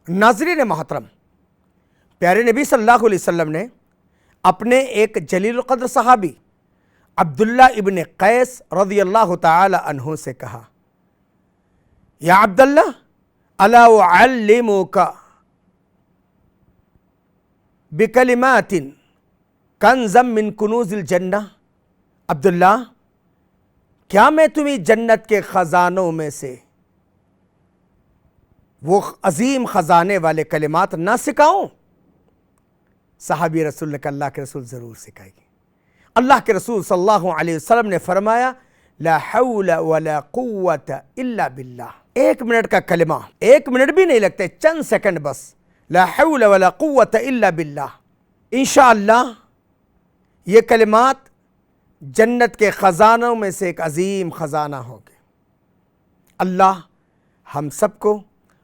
ناظرین محترم، پیارے نبی صلی اللہ علیہ وسلم نے اپنے ایک جلیل القدر صحابی عبداللہ ابن قیس رضی اللہ تعالی عنہ سے کہا، یا عبداللہ الا اعلمک بکلمات کنزا من کنوز الجنہ، عبداللہ کیا میں تمہیں جنت کے خزانوں میں سے وہ عظیم خزانے والے کلمات نہ سکھاؤں؟ صحابی رسول نے کہا اللہ کے رسول ضرور سکھائے گی۔ اللہ کے رسول صلی اللہ علیہ وسلم نے فرمایا لا حول ولا قوت الا باللہ، 1 منٹ کا کلمہ، 1 منٹ بھی نہیں لگتے، چند سیکنڈ بس، لا حول ولا قوت الا باللہ۔ انشاءاللہ یہ کلمات جنت کے خزانوں میں سے ایک عظیم خزانہ ہوگے۔ اللہ ہم سب کو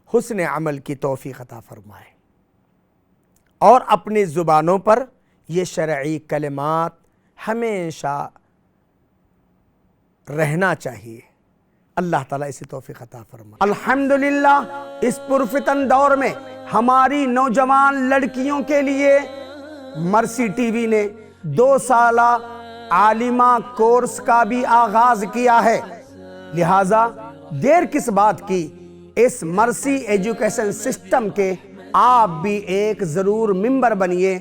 حسن عمل کی توفیق عطا فرمائے اور اپنی زبانوں پر یہ شرعی کلمات ہمیشہ رہنا چاہیے۔ اللہ تعالیٰ اسی توفیق عطا فرمائے۔ الحمدللہ اس پرفتن دور میں ہماری نوجوان لڑکیوں کے لیے مرسی ٹی وی نے 2 سالہ عالمہ کورس کا بھی آغاز کیا ہے، لہٰذا دیر کس بات کی، اس مرسی ایجوکیشن سسٹم کے آپ بھی ایک ضرور ممبر بنیے۔